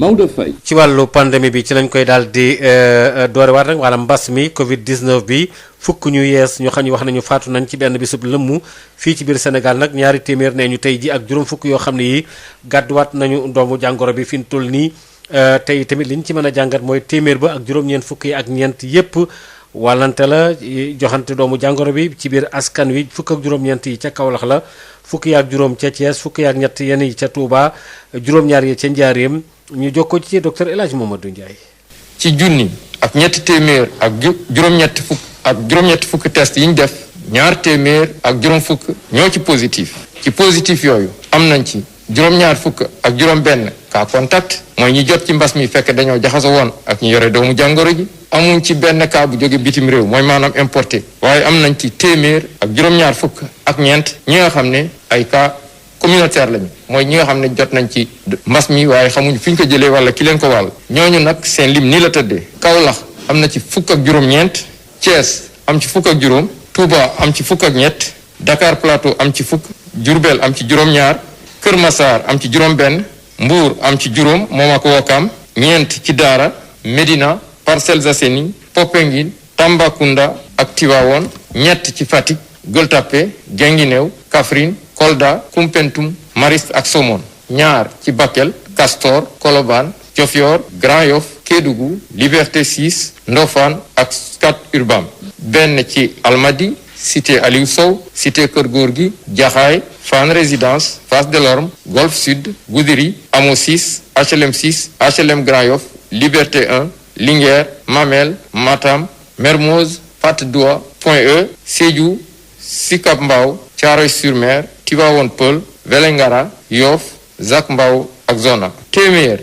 Maodo Faye. ci wàllu pandémie bi ci lañ koy daal di doorewaat rek wala mbas mi Covid 19 bi fukk ñu yees ñoo xam ne wax nañu faatu nañ ci benn bisub lëmm fii ci biir Sénégal nag ñaari téeméer nee ñu tey ji ak juróom fukk yoo xam ne yi gàdduwaat nañu doomu jàngoro bi fi mu toll nii tey tamit liñ ci mën a jàngat mooy téeméer ba ak juróom-ñeent fukk yi ak ñeent yépp wàllante la joxante doomu jàngoro bi ci biir askan wi fukk ak juróom-ñeent yi ca Kaolack la fukk yi ak juróom ca Thiès fukk yi ak ñett yenn yi ca Touba juróom-ñaar yi ca Njaaréem ñu jokkoo ci docteur El Hadj Mamadou Ndiaye. ci junni ak ñetti téeméer ak juróom-ñetti fukk test yi ñu def ñaar téeméer ak juróom fukk ñoo ci positif yooyu am nañ ci juróom-ñaar fukk ak juróom-benn cas contact mooy ñi jot ci mbas mi fekk dañoo jaxasoo woon ak ñu yore doomu jàngoro ji amuñ ci benn cas bu jóge bitim réew mooy maanaam importé waaye am nañ ci téeméer ak juróom-ñaar fukk ak ñeent ñi nga xam ne ay cas communautaire lañu mooy ñi nga xam ne jot nañ ci mbas mi waaye xamuñ fi ñu ko jëlee wala ki leen ko wàll ñooñu nag seen lim nii la tëddee Kaolack am na ci fukk ak juróom-ñeent Thiès am ci fukk ak juróom Touba am ci fukk ak ñett Dakar Plateau am ci fukk Diourbel am ci juróom-ñaar Kër Massar am ci juróom-benn Mbour am ci juróom moom ak Ouakam ñeent ci Daara Médina Parcelles Assainies Popenguine Tambacounda ak Tivaouane ñett ci Fatick Gueule Tapée Guinguinéo Kaffrine Kolda Koumpentoum Mariste ak Somone ñaar ci Bakel Castor Colobane Diofior Grand Yoff Kédougou Liberté 6 Ndofane ak Scat Urbam benn ci Almadies Cité Aliou Sow Cité Keur Gorgui Jaxaay Fann Résidence Fass Delorme Golf Sud Goudiri Hamo 6 HLM 6 HLM Grand Yoff Liberté 1 Linguère Mamel Matam Mermoz Patte d'Oie Point E Sédhiou Sicap Mbao Thiaroye-sur-Mer Tivaouane Peulh Vélingara Yoff Zac Mbao ak Zona téeméer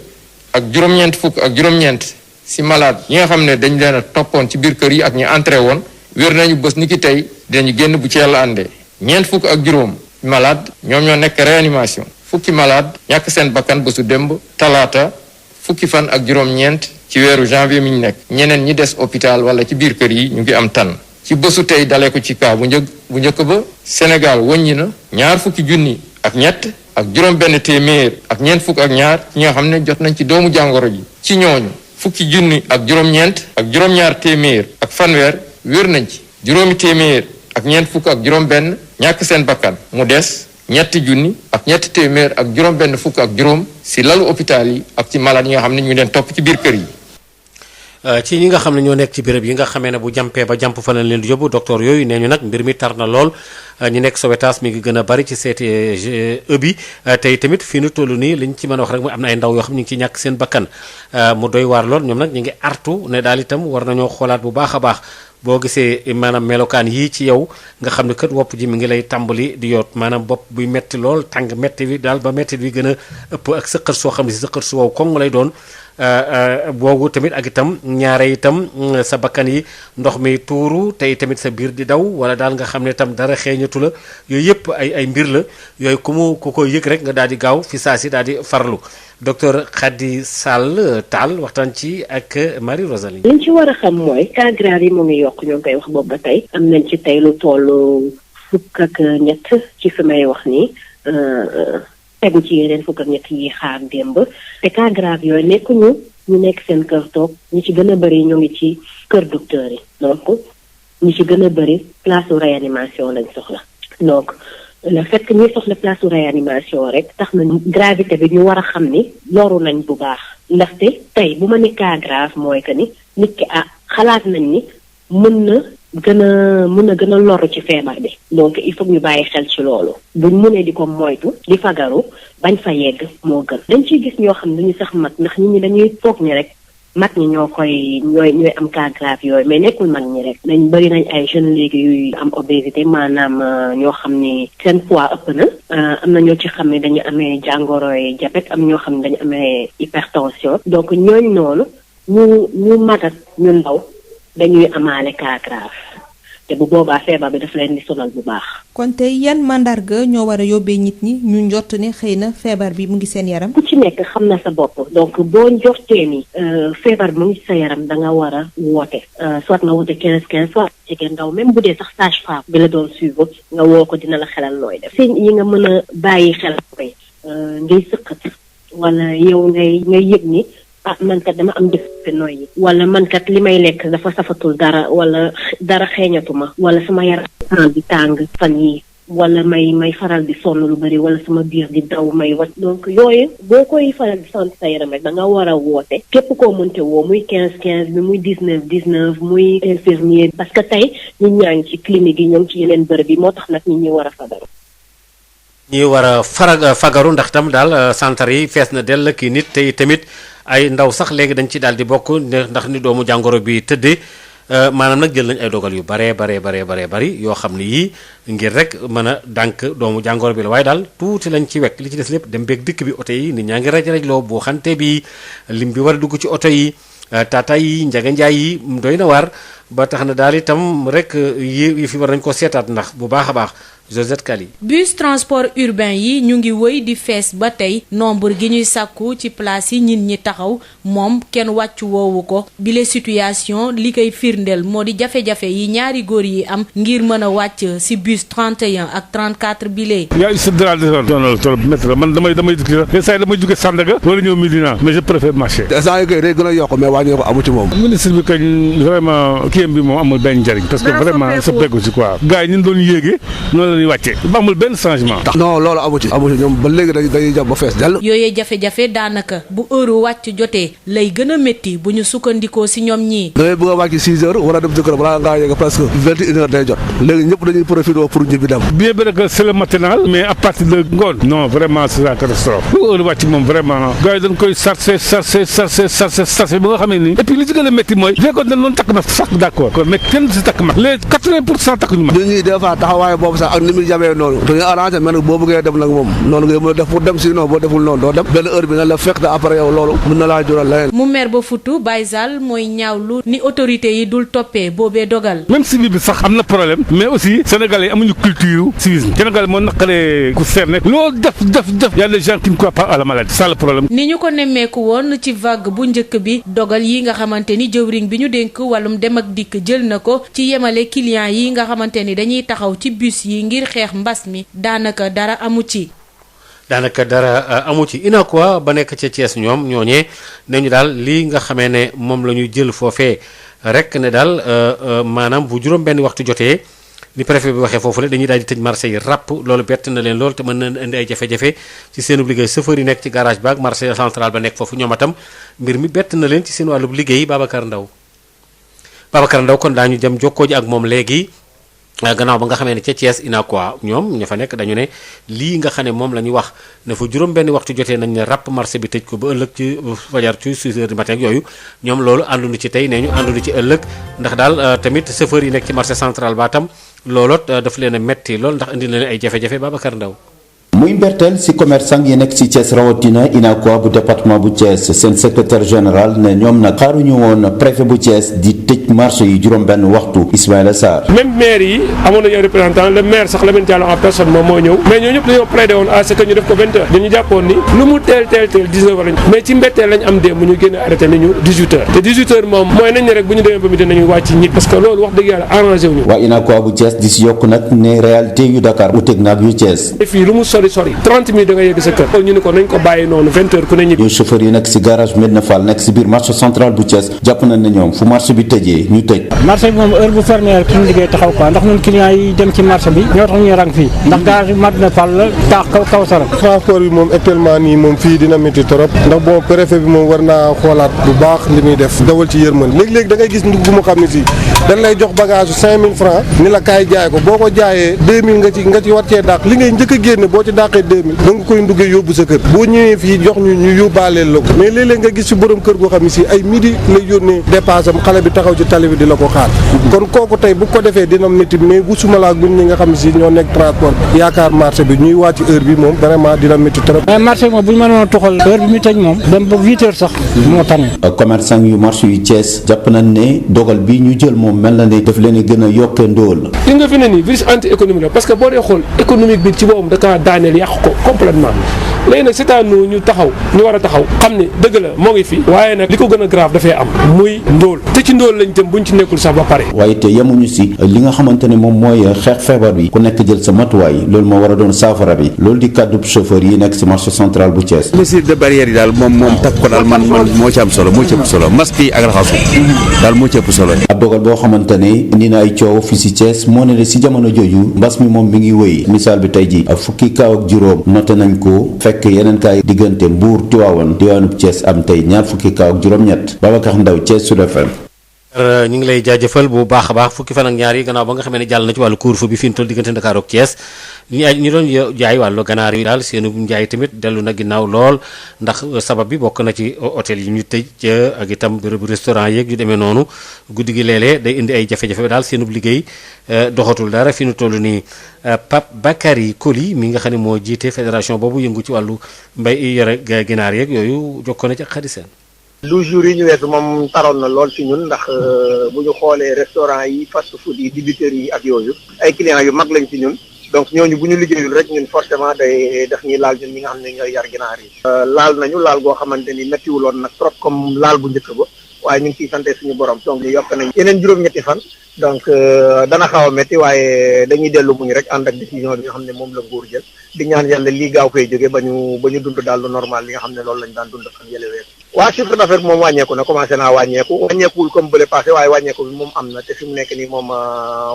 ak juróom-ñeent fukk ak juróom-ñeent si malade yi nga xam ne dañ leen a toppoon ci biir kër yi ak ñu entré woon wér nañu bés ni ki tey dinañu génn bu ci yàlla àndee ñeent fukk ak juróom malade ñoom ñoo nekk réanimation fukki malade ñàkk seen bakkan bésu démb talaata fukki fan ak juróom-ñeent ci weeru janvier mi ñu nekk ñeneen ñi des hôpital wala ci biir kër yi ñu ngi am tan ci bésu tey dalee ko ci cas bu njëkk ba Sénégal wëññi na ñaar fukki junni ak ñett ak juróom benn téeméer ak ñeent fukk ak ñaar ci ñoo xam ne jot nañ ci doomu jàngoro ji ci ñooñu fukki junni ak juróom-ñeent ak juróom-ñaar téeméer ak fanweer wér nañ ci juróomi téeméer ak ñeent fukk ak juróom-benn ñàkk seen bakkan mu des ñetti junni ak ñetti téeméer ak juróom-benn fukk ak juróom si lalu hôpital yi ak ci malade yi nga xam ne ñu leen topp ci biir kër yi. ci ñi nga xam ne ñoo nekk ci béréb yi nga xamee ne bu jàmpee ba jàmp fa lañ leen di yóbbu docteur yooyu nee ñu nag mbir mi tar na lool ñi nekk Sowétas mi ngi gën a bari ci CTE bi tey tamit fii nu toll nii liñ ci mën a wax rek mooy am na ay ndaw yoo xam ñu ngi ci ñàkk seen bakkan mu doy waar lool ñoom nag ñu ngi artu ne daal itam war nañoo xoolaat bu baax a baax boo gisee maanaam melokaan yii ci yow nga xam ne kat wopp ji mi ngi lay tàmbali di yoot maanaam bopp buy metti lool tàng metti bi daal ba metti bi gën a ëpp ak sëqët soo xam ne si sëqët su wow koŋ lay doon boobu tamit ak itam ñaare itam sa bakkan yi ndox mi tuuru tey tamit sa biir di daw wala daal nga xam ne itam dara xeeñatu la yooyu yëpp ay mbir la yooyu ku ko yëg rek nga daal di gaaw fi saa si daal di farlu docteur Khady Sall Tall waxtaan ci ak Marie Rosalie. liñ ci war a xam mooy cas grave yi mu ngi yokk ñoo ngi koy wax boobu ba tey am nañ ci tey lu toll fukk ak ñett ci fi may wax nii tegu ci yeneen fukk ak ñett yi xaar démb te cas grave yooyu nekkuñu ñu nekk seen kër toog ñi ci gën a bëri ñu ngi ci kër docteur yi donc ñi ci gën a bëri place u réanimation lañ soxla donc le fait que ñuy soxla place u réanimation rek tax na gravité bi ñu war a xam ni loru nañ bu baax ndaxte tey bu ma ni cas grave mooy que ni nit ki xalaat nañ ni mën na gën a loru ci feebar bi donc il faut ñu bàyyi xel ci loolu buñ mënee di ko moytu di fagaru bañ fa yegg moo gën dañ ciy gis ñoo xam ne duñu sax mag ndax nit ñi dañuy foog ni rek mag ñi ñooy am cas grave yooyu mais nekkul mag ñi rek dañ bëri nañ ay jeunes léegi yuy am obésité maanaam ñoo xam ni seen poids ëpp na am na ñoo ci xam ne dañu amee jàngoroy diabète am ñoo xam ne dañu amee hypertension donc ñooñ noonu ñu magat ñu ndaw dañuy amaale cas grave te bu boobaa feebar bi daf leen di sonal bu baax. kon tey yan mandarga ñoo war a yóbbee nit ñi ñu njort ne xëy na feebar bi mu ngi seen yaram. ku ci nekk xam na sa bopp donc boo njortee ni feebar bi mu ngi sa yaram da nga war a woote soit nga woote 15 soit jege ndaw même bu dee sax sage-femme bi la doon suivre nga woo ko dina la xelal looy def. seen yi nga mën a bàyyi xel koy ngay sëqat wala yow ngay yëg ni man kat dama am jafe nooyi wala man kat li may lekk dafa safatul dara wala dara xeeñatuma wala sama yaram faral di tàng fan yi wala may faral di sonn lu bari wala sama biir di daw may wat donc yooyu boo koy faral di sant sa yaram rek da nga war a woote képp koo mënte woo muy 15 bi muy 19 muy infirmier parce que tey ñu ñaa ngi ci clinique yi ñoom ci yeneen bërëb yi moo tax nag ñi war a fagaru ñi war a fagaru ndax tam daal centre yi fees na dell kii nit tey tamit ay ndaw sax léegi dañ ci daal di bokk ndax ni doomu jàngoro bi tëddee maanaam nag jël nañ ay dogal yu bari yoo xam ne yii ngir rek mën a dànk doomu jàngoro bi la waaye daal tuuti lañ ci wekk li ci des lépp dem beeg dikk bi oto yi nit ñaa ngi raj loo boo xante bi lim bi war a dugg ci oto yi tata yi njaga njaay yi doy na waar ba tax na daal itam rek yi fi war nañ ko seetaat ndax bu baax a baax Josette Kali. bus transport urbain yi ñu ngi wëy di fees ba tey nombre gi ñuy sàkku ci place yi nit ñi taxaw moom kenn wàccu woowu ko bile situation li koy firndeel moo di jafe-jafe yi ñaari góor yi am ngir mën a wàcc ci bus 31 ak 34 bile. yaa ngi sëdd daal di sonal trop métti la man damay dikk la yenn saa yi damay jóge Sandaga wala ñëw Médina mais je préfère marcher. instant yi kay day gën a yokk mais wàññi ko amu ci moom. ministre bi kañ vraiment kii bi moom amul benn njariñ parce que vraiment soppeeku ci quoi. gars yi ñu doon yéegee noonu la ñuy wàccee ba amul benn changement. non loolu amu ci ñoom ba léegi dañuy jàpp ba fees dell. yooyee jafe-jafe daanaka bu heure wàcc jotee lay gën a métti bu ñu sukkandikoo ci ñoom ñii. da ngay bëgg a wàcc 6 heures war a dem jëkkër balaa ngaa yegg presque 21 heures day jot léegi ñëpp dañuy profité pour ñibbi dem. bien vrai que c'est le matinal mais à partir de ngoon. non vraiment c'est la catastrophe. bu heure wàcc moom vraiment. gars yi dañ koy sarse ba nga xam ne nii. et puis li ci gën a métti mooy. fekkoon dañ doon takk na sax d'accord mais kenn si takk mag. les 80% takk ñu mag. ñun ñii des fois taxawaay boobu sax ak ni muy jamee noonu dañuy arrangé mais nag boo bëggee dem nag moom noonu ngay mën a def pour dem sinon boo deful noonu doo dem benn heure bi na la fekk te après yow loolu mën na laa jural leneen. mu mer ba futu Baye Sall mooy ñaawlu ni autorité yi dul toppee boobee dogal. même civil bi sax am na problème mais aussi sénégalais yi amuñu culture civisme sénégalais moo naqaree ku seer nekk loo def y a des gens qui ne croient pas à la maladie c'est le problème. ni ñu ko nemmeeku woon ci vague bu njëkk bi dogal yi nga xamante ni jëwriñ bi ñu dénk wàllum dem ak dikk jël na ko ci yemale clients yi nga xamante ni dañuy taxaw ci bus yi ngir xeex mbas mi daanaka dara amu ci. UNACOIS ba nekk ca Thiès ñoom ñooñee nañu daal lii nga xamee ne moom la ñuy jël foofee rek ne daal maanaam bu juróom-benn waxtu jotee ni préfet bi waxee foofu la dañuy daal di tëj marché yi ràpp loolu bett na leen loolu te mën na indi ay jafe-jafe ci seen liggéey chauffeur yi nekk ci garage ba ak marché central ba nekk foofu ñoom atam mbir mi bett na leen ci seen wàllu liggéey Babacar Ndaw kon daañu dem jokkoo ji ak moom léegi. gannaaw ba nga xamee ne ca Thiès UNACOIS ñoom ña fa nekk dañu ne lii nga xam ne moom la ñu wax ne fa juróom-benn waxtu jotee nañ ne ràpp marché bi tëj ko ba ëllëg ci fajar ci 6 heures du matin yooyu ñoom loolu ànduñu ci tey nee ñu ànduñu ci ëllëg ndax daal tamit chauffeur yi nekk ci marché central ba tam looloot daf leen a metti lool ndax indi na leen ay jafe-jafe Babacar Ndaw muy mberteel ci commerçant yi nekk ci Thiès rawatina UNACOIS bu département bu Thiès seen secrétaire général ne ñoom nag xaaruñu woon préfet bu Thiès di tëj marché yi juróom-benn waxtu Ismaïla Sarr. même maire yi amoon nañu ay représentant le maire sax Lamine Diallo en personne moom moo ñëw mais ñoo ñëpp dañoo plaidé woon à ce que ñu def ko 20 heures dañu jàppoon ni lu mu teel 19 heures lañ mais ci mbetteel lañ am démb ñu génn arrêté nañu 18 heures te 18 heures moom mooy nañ ne rek bu ñu demee ba midi nañu wàcc ñi parce que loolu wax dëgg yàlla arrangé wuñu. waa UNACOIS bu Thiès di si yokk nag ne réalité yu Dakar uteeg naag yu Thiès. fii lu mu sori 30 minutes da nga yegg sa kër ñu ne ko nañ ko bàyyi noonu 20 heures ku ne ñibbi. yow chauffeur yi nekk si garage Medina Fall nekk si biir marché central bu Thiès jàpp nañ ne ñoom fu marché bi tëjee ñu tëj. marché bi moom heure bu fermé suñu liggéey taxaw quoi ndax ñun clients yi dem ci marché bi ñoo tax ñuy rang fii ndax garage bi Medina Fall la taax kaw sara. transport bi moom actuellement nii moom fii dina métti trop ndax bon préfet bi moom war naa xoolaat bu baax li muy def dawal ci yërmande léegi-léegi da ngay gis ndugg bu mu xam ne si dañ lay jox bagage 5000 francs ni la kaay jaay ko boo ko jaayee 2000 nga ci war cee dàq li ngay njëkk a génne boo ci dàqee 2000 da nga koy nduggee yóbbu sa kër boo ñëwee fii jox ñu yóbbaaleel la ko mais léeg-léeg nga gis ci borom kër goo xam ne si ay midi lay yónnee dépasse am xale bi taxaw ci tali bi di la ko xaar kon kooku tey bu ko defee dina métti mais bu sumalaak buñ ñi nga xam ne si ñoo nekk transport yaakaar marché bi ñuy wàcc heure bi moom vraiment dina métti trop. mais marché bi moom bu ñu mënoon a tuxal heure bi mu tëj moom dem ba 8 heures sax moo tane. commerçant yu marché yu Thiès jàpp nañ ne dogal bi ñu jël moom mel na ne daf leen gën a yokkee ndóol. li nga fi ne nii virus anti économique la parce que boo dee xool économique bi ci boobu da kaa daaneel yàq ko complètement léegi nag c'est à nous ñu taxaw ñu war a taxaw xam ne dëgg la moo ngi fi waaye nag li ko gën a grave dafay am muy ndóol te ci ndóol lañ jëm buñ ci nekkul sax ba pare. waaye te yemuñu si li nga xamante ne moom mooy xeex feebar bi ku nekk jël sa matuwaay loolu moo war a doon saafara bi loolu di kàddu chauffeur yi nekk si marché central bu Thiès. mesure de barrière yi daal moom takk ko daal man moo ci am solo moo ci ëpp solo masque yi ak raxasu daal moo ci ëpp solo. ab dogal boo xamante ne indi na ay coow fii si Thiès moo ne si jamono jooju mbas mi moom mi ngi wëy misaal bi tey ji fukki kaaw ak juróom noté nañ ko fekk yeneen kaay diggante Mbour Tivaouane diwaanub Thiès am tey ñaar fukki kaaw ak juróom-ñett Babacar Ndaw Thiès Sud FM. ñu ngi lay jaajëfal bu baax a baax fukki fan ak ñaar yi gannaaw ba nga xamee ne jàll na ci wàllu couvre-feu bi fi ñu toll diggante Dakar ak Thiès ñi doon jaay wàllu ganaar yi daal seenu njaay tamit dellu na ginnaaw lool ndax sabab bi bokk na ci hôtel yi ñu tëj ak itam bërëbu restaurant yeeg yu demee noonu guddi gi léeg-léeg day indi ay jafe-jafe daal seenub liggéey doxatul dara fi ñu toll nii Pape Bakary Koli mi nga xam ne moo jiite fédération boobu yëngu ci wàllu mbay yore ginaar yeeg yooyu jokkoo na ci xarit seen lu jour yi ñu weesu moom taroon na lool ci ñun ndax bu ñu xoolee restaurant yi fast food yi dibiteurs yi ak yooyu ay clients yu mag lañ ci ñun donc ñooñu bu ñu liggéeyul rek ñun forcément day def ñuy laal ñun ñi nga xam ne ñooy yar ginaar yi. laal nañu laal goo xamante ni méttiwuloon nag trop comme laal bu njëkk ba waaye ñu ngi ciy sante suñu borom donc ñu yokk nañ yeneen juróom-ñetti fan donc dana xaw a métti waaye dañuy dellu muñ rek ànd ak décision bi nga xam ne moom la nguur jël di ñaan yàlla lii gaaw fay jóge ba ñu dund daal lu normal li nga xam ne loolu lañ daan dund fan yële weer waa chiffre d'affaires moom wàññeeku na commencé naa wàññeekuwul comme bële passé waaye wàññeeku bi moom am na te fi mu nekk nii moom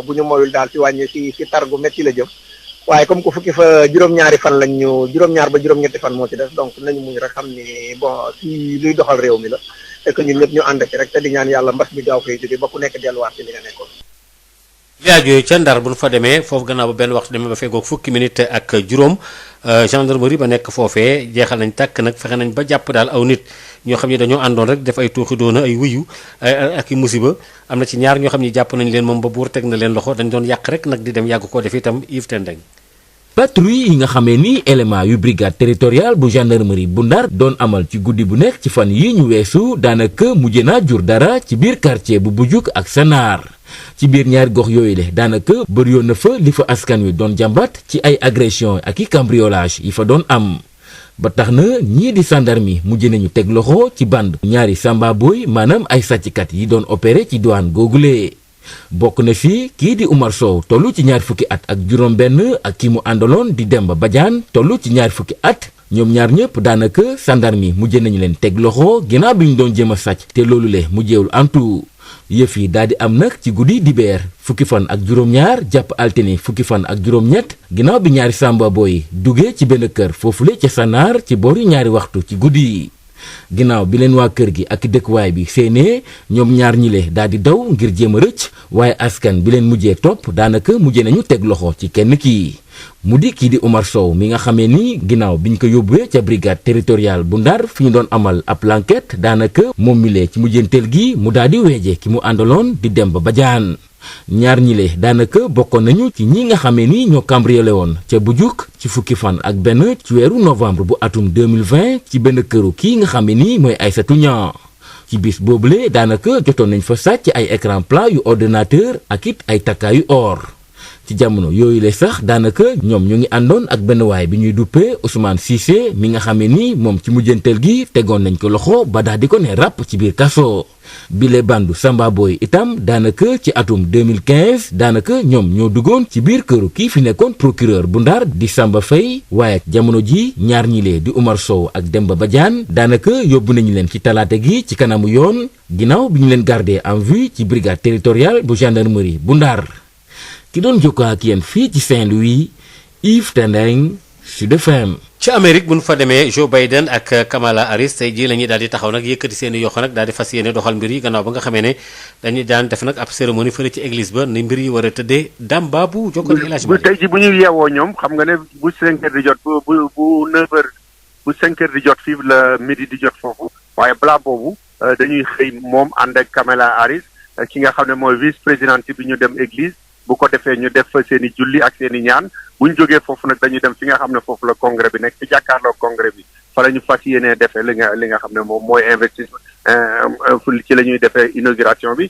bu ñu moyul daal si tar gu métti la jëm waaye comme que fukki fa juróom-ñaari fan lañ ñu juróom-ñaar ba juróom-ñetti fan moo ci def donc nañu muñ rek xam ni bon si luy doxal réew mi la te que ñun ñëpp ñu ànd ci rek te di ñaan yàlla mbas mi gaaw fay jóge ba ku nekk delluwaat ci li nga nekkoon. village yooyu ca Ndar bu ñu fa demee foofu gannaaw ba benn waxtu demee ba fekkoog fukki minute ak juróom gendarmerie ba nekk foofee jeexal nañ tàkk nag fexe nañ ba jàpp daal aw nit ñoo xam ne dañoo àndoon rek def ay tuuxi doona ay wuyu ak i musiba am na ci ñaar ñoo xam ne jàpp nañ leen moom ba buur teg na leen loxo dañ doon yàq rek nag di dem yàgg koo def itam Yves Tendeng. patrouille yi nga xamee ni élément yu brigade territoriale bu gendarmerie bu Ndar doon amal ci guddi bu nekk ci fan yi ñu weesu daanaka mujj naa jur dara ci biir quartier bu Bujuk ak Sanaar ci biir ñaari gox yooyu le daanaka bëri yoon na fa li fa askan wi doon jàmbat ci ay agression ak i cambriolage yi fa doon am ba tax na ñii di gendarme mujj nañu teg loxo ci band ñaari samba boy maanaam ay sàcckat yi doon opéré ci douane googule bokk na fi kii di Oumar Sow tollu ci ñaar fukki at ak juróom benn ak ki mu àndaloon di Demba Badiane tollu ci ñaar fukki at ñoom ñaar ñëpp daanaka gendarme mujj nañu leen teg loxo ginnaaw bi ñu doon jéem a sàcc te loolu le mujjeewul antu yëf yi daal di am nag ci guddi dibeer fukki fan ak juróom-ñaar jàpp altine fukki fan ak juróom-ñett ginnaaw bi ñaari samba boy duggee ci benn kër foofule ca Sanaar ci boori ñaari waxtu ci guddi ginnaaw bi leen waa kër gi ak dëkkuwaay bi séenee ñoom ñaar ñile daal di daw ngir jéem a rëcc waaye askan bi leen mujjee topp daanaka mujjee nañu teg loxo ci kenn kii mu di kii di Oumar Sow mi nga xamee ni ginnaaw bi ñu ko yóbbee ca brigade territoriale bu Ndar fi ñu doon amal ab enquête daanaka moom mi lee ci mujjanteel gi mu daal di weeje ki mu àndaloon di Demba Badiane ñaar ñile daanaka bokkoon nañu ci ñi nga xamee ni ñoo cambriolé woon ca Bujuk ci fukki fan ak benn ci weeru novembre bu atum 2020 ci benn këru kii nga xamee ni mooy Aïssatou Niang ci bis boobule daanaka jotoon nañ fa sàcc ay écran plat yu ordinateur ak it ay takkaayu or ci jamono yooyu le sax daanaka ñoom ñu ngi àndoon ak benn waay bi ñuy duppee Ousmane Cissé mi nga xamee ni moom ci mujjanteel gi tegoon nañ ko loxo ba daal di ko ne ràpp ci biir kaso bile bandu Samba Boy itam daanaka ci atum 2015 daanaka ñoom ñoo duggoon ci biir këru kii fi nekkoon procureur bu Ndar di Samba Faye waaye jamono ji ñaar ñile di Oumar Sow ak Demba Badiane daanaka yóbbu nañu leen ci talaata gi ci kanamu yoon ginnaaw bi ñu leen gardé en vue ci brigade territoriale bu gendarmerie bu Ndar ki doon jokkoo ak yéen fii ci Saint-Louis Yves Tendeng Sud FM. ci Amérique bu ñu fa demee Joe Biden ak Kamala Harris tey jii la ñuy daal di taxaw nag yëkkati seen i yoxo nag daal di fas yéene doxal mbir yi gannaaw ba nga xamee ne dañuy daan def nag ab cérémonie fële ci église ba ni mbir yi war a tëddee Dame Babou jokkoo ak El Hadj tey jii bu ñu yeewoo ñoom xam nga ne bu 5 heures di jot bu 9 heures bu 5 heures di jot fii la midi di jot foofu waaye balaa boobu dañuy xëy moom ànd ak Kamala Harris ki nga xam ne mooy vice présidente bi ñu dem église bu ko defee ñu def seen i julli ak seen i ñaan bu ñu jógee foofu nag dañuy dem fi nga xam ne foofu la congrès bi nekk fi jàkkaarloo congrès bi fa la ñu fas yéenee defee li nga xam ne moom mooy investissement ci la ñuy defee inauguration bi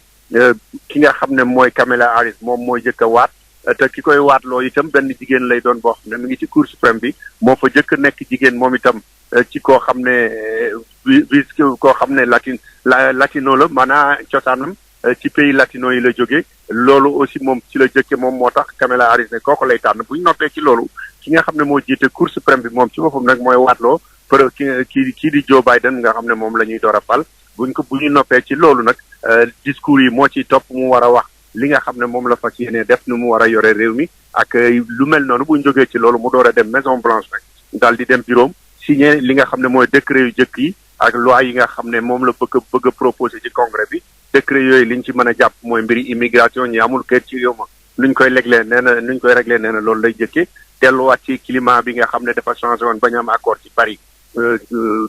ki nga xam ne mooy Kamala Harris moom mooy jëkk a waat te ki koy waatloo itam benn jigéen lay doon boo xam ne mi ngi ci cour suprême bi moo fa jëkk nekk jigéen moom itam ci koo xam ne koo xam ne latino la maanaam cosaanam ci pays latino yi la jógee loolu aussi moom ci la jëkke moom moo tax Kamala Harris ne kooku lay tànn bu ñu noppee ci loolu ki nga xam ne moo jiite Cour suprême bi moom ci boppam nag mooy waatloo pour kii di Joe Biden nga xam ne moom la ñuy door a fal bu ñu noppee ci loolu nag discours yi moo ciy topp mu war a wax li nga xam ne moom la fas yéene def nu mu war a yore réew mi ak lu mel noonu bu ñu jógee ci loolu mu door a dem Maison Blanche nag daal di dem bureau signé li nga xam ne mooy décret yu jëkk yi ak loi yi nga xam ne moom la bëgg a proposé ci congrès bi décret yooyu liñ ci mën a jàpp mooy mbiri immigration ñi amul kayit ci réew ma nuñ koy réglé nee na loolu lay jëkkee delluwaat ci climat bi nga xam ne dafa changé woon bañ am accord ci Paris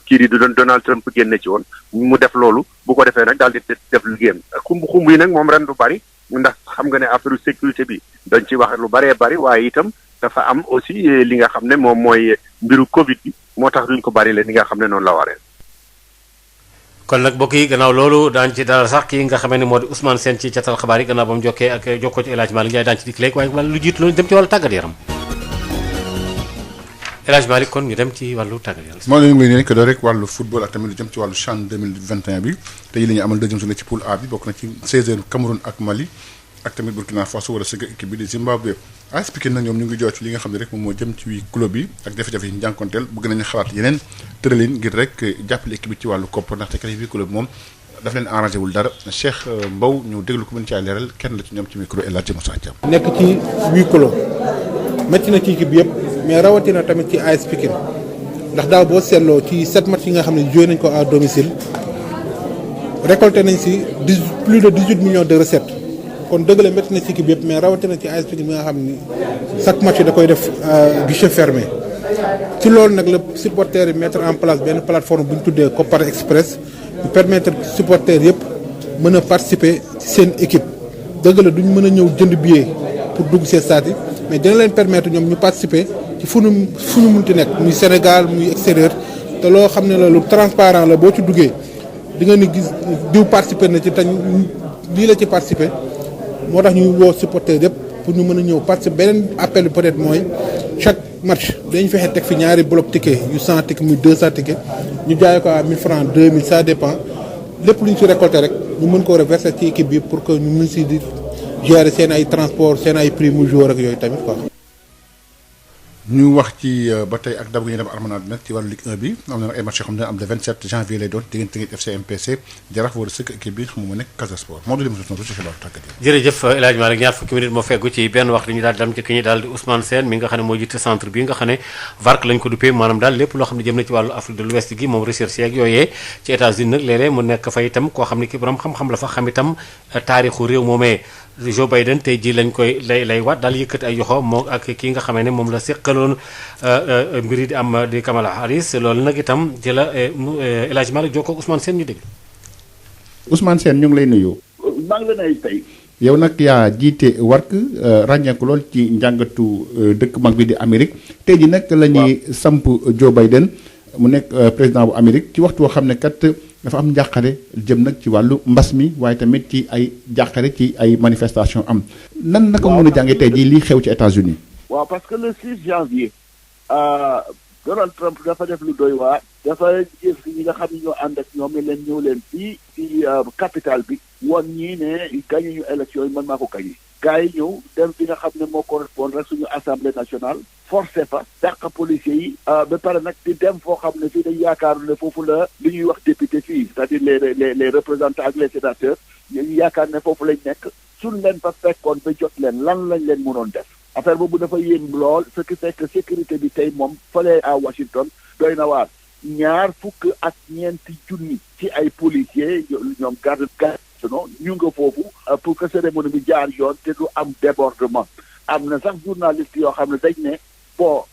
kii di Donald Trump génne ci woon mu def loolu bu ko defee nag daal di def liggéeyam xumb yi nag moom ren du bari ndax xam nga ne affaire sécurité bi dañ ci wax lu baree bari waaye itam dafa am aussi li nga xam ne moom mooy mbiru Covid bi moo tax duñ ko bari leen li nga xam ne noonu la waree. kon nag mbokk yi gannaaw loolu daañu ci dalal sax kii nga xamee ne moo di Ousmane Sène ci catal xabaar yi gannaaw ba mu jokkee ak jokkoo ci El Hadj Malick Ndiaye daañu ci dikk léegi waaye lu jiitu loolu dem ci wàllu tàggat yaram El Hadj Malick kon ñu dem ci wàllu tàggat yaram. moo leen ngi lay nekk doo rek wàllu football ak tamit lu jëm ci wàllu CHAN 2021 bi tey la ñu amal deuxième journée ci poule A bi bokk na ci 16h Cameroun ak Mali ak tamit Burkina Faso wala sëgg équipe bi di Zimbabwe AS Pikine nag ñoom ñu ngi jooy ci li nga xam ne rek moom moo jëm ci club bi ak jafe-jafe yi ñu jànkonteel bëgg nañu xalaat yeneen tëralin ngir rek jàppale équipe bi ci wàllu kopp ndaxte qualifié club moom daf leen arrangé wul dara Cheikh Mbow ñu déglu ko mën ci ay leeral kenn la ci ñoom ci micro El Hadji Moussa Thiam. nekk ci huis clos métti na ci équipe bi yëpp mais rawatina tamit ci AS Pikine ndax daaw boo seetloo ci 7 matchs yi nga xam ne joué nañ ko à domicile récolté nañ si plus de 18 millions de recettes kon dëgg la métti na ci équipe bi yëpp mais rawatina ci AS Pikine bi nga xam ni chaque match da koy def guichet fermé ci loolu nag la supporters yi mettre en place benn plateforme bu ñu tuddee Kopar Express bu permettre supporters yëpp mën a participer ci seen équipe dëgg la duñ mën a ñëw jënd billet pour dugg see stade yi mais dina leen permettre ñoom ñu participer ci fu ñu munti nekk muy Sénégal muy extérieur te loo xam ne la lu transparent la boo ci duggee di nga ni gis diw participer na ci te lii la ci participer moo tax ñu woo supporters yëpp pour ñu mën a ñëw participer beneen appel bi peut-être mooy chaque match dañu fexe teg fi ñaari bloc ticket yu 100 ticket muy 200 ticket ñu jaay ko à 1000 francs 2000 ça dépend lépp lu ñu ci récolté rek ñu mën ko reverser ci équipe bi pour que ñu mën si di gérer seen ay transport seen ay prix mu jour ak yooyu tamit quoi. ñu wax ci ba tey ak dab gi ñu dem armanade nag ci wàllu Ligue 1 bi am na ay match yoo xam ne am le 27 janvier lay doon diggante Teungueth FC MPC Jaraaf war a sëkk équipe bi xam nga nekk Casa Sport moo doon lim noonu ci xibaar tàggat yi. jërëjëf El Hadj Malick ñaar fukki minutes moo feggu ci benn waxtu ñu daal di dem ci ki ñu daal di Ousmane Sène mi nga xam ne moo jiite centre bi nga xam ne VARC lañ ko duppee maanaam daal lépp loo xam ne jëm na ci wàllu Afrique de l'Ouest gi moom recherche ak yooyee ci États-Unis nag léeg-léeg mu nekk fa itam koo xam ne ki borom xam-xam la fa xam itam taarixu réew moomee Joe Biden tey jii lañ koy lay waat daal yëkkati ay yoxo moo ak ki nga xamee ne moom la seqaloon mbiri di am di Kamala Harris loolu nag itam ci la El Hadj Malick jokkoo ak Ousmane Sène ñu dégg. Ousmane Sène ñu ngi lay nuyu. maa ngi leen ay tey. yow nag yaa jiite WARC ràññeeku lool ci njàngatu dëkk mag bi di Amérique tey ji nag la ñuy samp Joe Biden mu nekk président bu Amérique ci waxtu woo xam ne kat dafa am njàqare jëm nag ci wàllu mbas mi waaye tamit ci ay njàqare ci ay manifestation am nan naka mën a jàngee tey jii lii xew ci États-Unis waaw parce que le 6 janvier Donald Trump dafa def lu doy waar dafa gis ñi nga xam ne ñoo ànd ak ñoom ne leen ñëw leen fii ci capitale bi woon ñii ne gañu ñu élection yi man maa ko gañe gars yi ñëw dem fi nga xam ne moo correspond rek suñu assemblée nationale forcé fa dàq policiers yi ba pare nag di dem foo xam ne fii dañ yaakaar ne foofu la li ñuy wax député fii c'est-à-dire les représentants ak les sénateurs ñu yaakaar ne foofu lañ nekk suñ leen fa fekkoon ba jot leen lan lañ leen mënoon def affaire boobu dafa yéen lool ce qui fait que sécurité bi tey moom fële à Washington doy na waar 2,4 junni ci ay policiers ñoom garde ñu nga foofu pour que cérémonie bi jaar yoon te du am débordement am na sax journaliste yoo xam ne dañ ne bon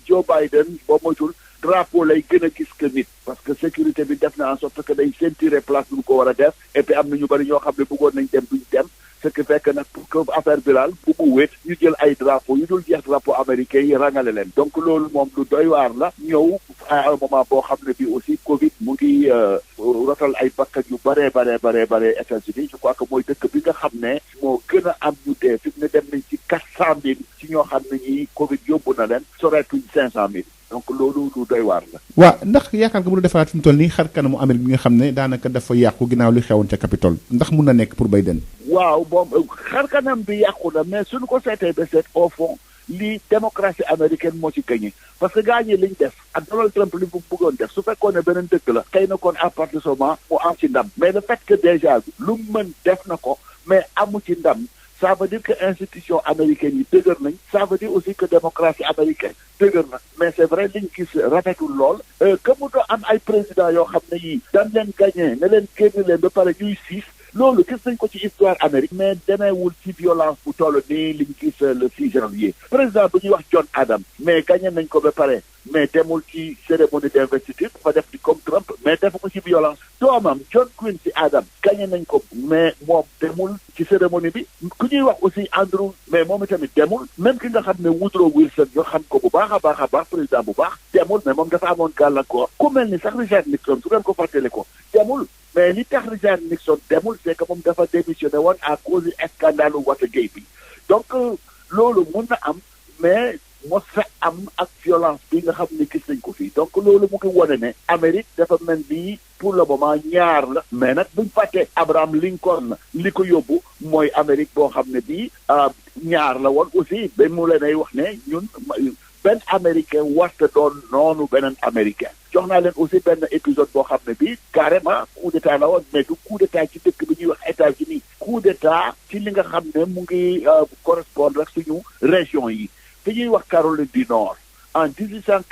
Joe Biden boo moytul drapeau lay gën a gis que nit parce que sécurité bi def na en sorte que day ceinturer place bu ko war a def et puis am na ñu bari ñoo xam ne bëggoon nañ dem duñ dem ce qui fait que nag pour que affaire bi daal bu mu wéet ñu jël ay drapeau yu dul jeex drapeau américain yi rangale leen donc loolu moom lu doy waar la ñëw à un moment boo xam ne bi aussi Covid mu ngi rotal ay bakkan yu bare États-Unis je crois que mooy dëkk bi nga xam ne moo gën a am ñu dee fi mu ne dem nañ ci 400,000 ci ñoo xam ne ñi Covid yóbbu na leen soreetuñ 500,000 donc loolu lu doy waar la. waaw ndax yaakaar nga bu defaraat fi mu toll nii xar kanamu Amérique bi nga xam ne daanaka dafa yàqu ginnaaw li xewoon ca Capitole ndax mun na nekk pour Biden. waaw moom xar kanam bi yàqu na mais suñu ko seetee ba seet au fond li démocratie américaine moo ci gagné parce que gaañee liñ def ak Donald Trump li mu bëggoon def su fekkoon ne beneen dëkk la xëy na kon à partir de ce moment mu am ci ndam mais le fait que déjà lu mën def na ko mais amu ci ndam ça veut dire que institution américaine yi dëgër nañ ça veut dire aussi que démocratie américaine dëgër na mais c'est vrai liñ gis rafetul lool que mu doo am ay président yoo xam ne yii dañ leen gagné ne leen génn leen ba pare ñuy siis loolu gis nañ ko ci histoire Amérique mais demeewul ci violence bu toll nii liñ gis le 6 janvier président bu ñuy wax John Adams mais gagné nañ ko ba pare mais demul ci cérémonie d'investiture dafa def di comme Trump mais defu ko ci violence doomam John Quincy Adams gagné nañ ko mais moom demul ci cérémonie bi ku ñuy wax aussi Andrew mais moom itamit demul même ki nga xam ne Woodrow Wilson ñoo xam ko bu baax a baax président bu baax demul mais moom dafa amoon gàllankoor ku mel ni sax Richard Nixon su ngeen ko fàttali ko demul mais li tax Richard Nixon demul c'est que moom dafa démissionné woon à cause du scandale Watergate bi donc loolu mun na am mais moo sa am ak violence bi nga xam ne gis nañ ko fii donc loolu mu ngi wone ne Amérique dafa mel ni pour le moment ñaar la mais nag buñ fàttee Abraham Lincoln li ko yóbbu mooy Amérique boo xam ne bii ñaar la woon aussi ba mu leen ay wax ne ñun benn américain warta doon noonu beneen américain jox naa leen aussi benn épisode boo xam ne bii carrément coup d'état la woon mais du coup d'état ci dëkk bi ñuy wax États-Unis coup d'état ci li nga xam ne mu ngi correspondre ak suñu région yi fi ñuy wax Caroline du Nord en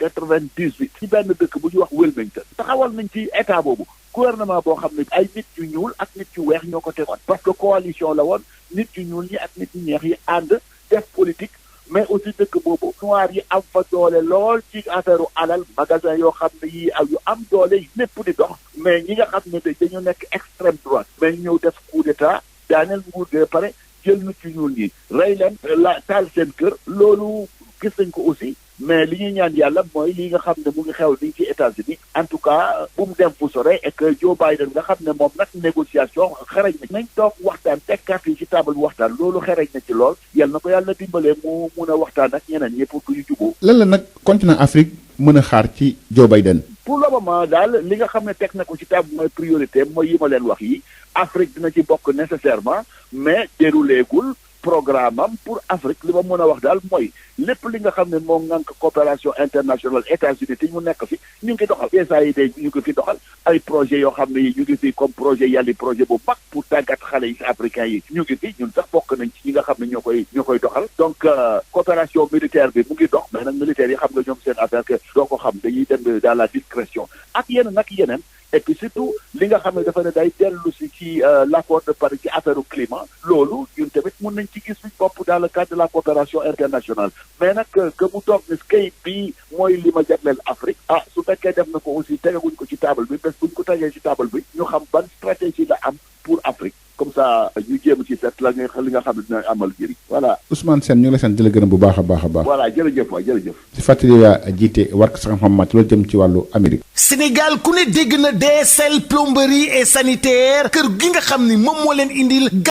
1898 ci benn dëkk bu ñuy wax Wilmington taxawal nañ ci état boobu gouvernement boo xam ne ay nit yu ñuul ak nit yu weex ñoo ko tegoon parce que coalition la woon nit yu ñuul ñi ak nit yu ñeex yi ànd def politique mais aussi dëkk boobu noir yi am fa doole lool ci affaire alal magasin yoo xam ne yi yu am doole lépp di dox mais ñi nga xam ne dañu nekk extrême droite mais ñu ñëw def coup d'état daaneel nguur gi pare jël nit yu ñuul ñi rey leen la taal seen kër loolu gis nañ ko aussi mais li ñuy ñaan yàlla mooy li nga xam ne mu ngi xew nii ci États-Unis en tout cas bu mu dem fu sore et que Joe Biden nga xam ne moom nag négociation xereñ na nañ toog waxtaan teg carte yi ci table bi waxtaan loolu xereñ na ci lool yal na ko yàlla dimbalee mu mun a waxtaan ak ñeneen ñëpp du ñu juboo lan la nag continent Afrique mën a xaar ci Joe Biden. pour le moment daal li nga xam ne teg na ko ci table mooy priorité mooy yi ma leen wax yi Afrique dina ci bokk nécessairement mais dérouléegul programme am pour Afrique li ma mën a wax daal mooy lépp li nga xam ne moo ngànk coopération internationale États-Unis te ñu nekk fi ñu ngi doxal USAID ñu ngi fi doxal ay projet yoo xam ne yi ñu ngi fi comme projet yàlli projet bu mag pour tàggat xale yi africains yi ñu ngi fi ñun sax bokk nañ ci ñi nga xam ne ñoo koy doxal donc coopération militaire bi mu ngi dox mais nag militaires yi xam nga ñoom seen affaire que doo ko xam dañuy dem dans la discrétion ak yeneen ak yeneen et puis surtout li nga xam ne dafa ne day dellu ci l'accord de Paris ci affaire climat loolu ñun tamit mun nañ ci gis suñ bopp dans le cadre de la coopération internationale mais nag que mu toog ne kayit bi mooy li ma jagleel Afrique su fekkee def na ko aussi tegaguñ ko ci table bi bés buñ ko tegee ci table bi ñu xam ban stratégie la am pour Afrique comme ça ñu jéem ci seet li nga xam ne dina amal njëriñ voilà. Ousmane Sène ñu ngi lay sant di la gërëm bu baax a baax a baax. voilà jërëjëf waay jërëjëf. ci fàttali yaa jiite wark sa xam-xam màcc loolu jëm ci wàllu Amérique. Sénégal ku ne dégg na DSL plomberie et sanitaire kër gi nga xam ni moom moo leen indil.